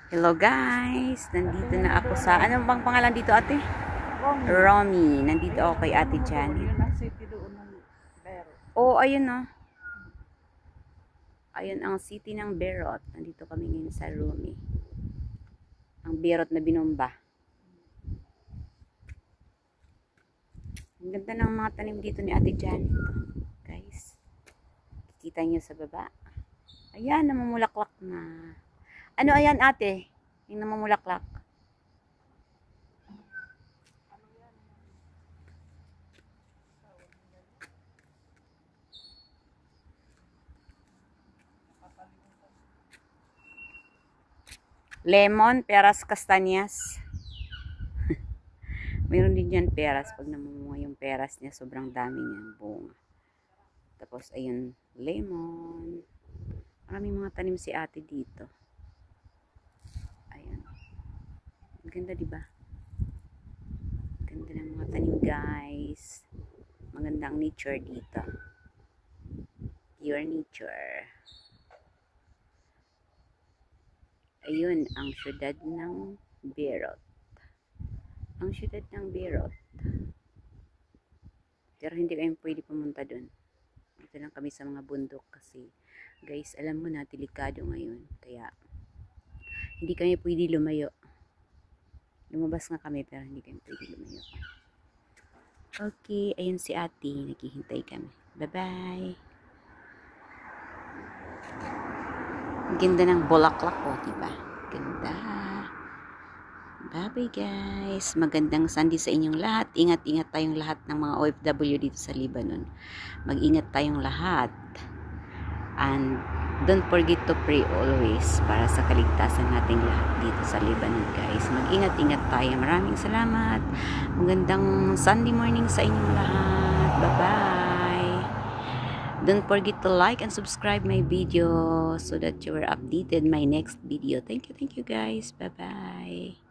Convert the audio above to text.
Hello guys! Nandito na ako sa... Ano bang pangalan dito ate? Romy. Nandito ako kay ate Janet. Oh, ayun no. Ayun ang city ng Berot. Nandito kami ngayon sa Romy. Ang Berot na binomba. Ang ganda ng mga tanim dito ni ate Janet. Guys. Kikita niyo sa baba. Ayan, namumulaklak na. Ano ayan ate? Yung namumulaklak. Lemon, peras, kastanyas. Mayroon din dyan peras. Pag namumunga yung peras niya, sobrang dami niyang bunga. Tapos, ayun, lemon. Maraming mga tanim si ate dito. Ayan. Ang ganda, diba? Ganda ng mga tanim, guys. Magandang nature dito. Pure nature. Ayun, ang syudad ng Berot. Ang syudad ng Berot. Pero hindi kayo pwede pumunta dun. Ito lang kami sa mga bundok kasi, guys, alam mo na, delikado ngayon. Kaya, hindi kami pwede lumayo. Lumabas nga kami, pero hindi kami pwede lumayo. Okay, ayun si ate. Naghihintay kami. Bye-bye. Ganda ng bulaklak ko, diba? Ganda. Bye-bye guys. Magandang Sunday sa inyong lahat. Ingat-ingat tayong lahat ng mga OFW dito sa Lebanon. Mag-ingat tayong lahat. And don't forget to pray always para sa kaligtasan nating lahat dito sa Lebanon, guys. Mag-ingat-ingat tayo. Maraming salamat. Magandang Sunday morning sa inyong lahat. Bye-bye. Don't forget to like and subscribe my video so that you are updated my next video. Thank you guys. Bye-bye.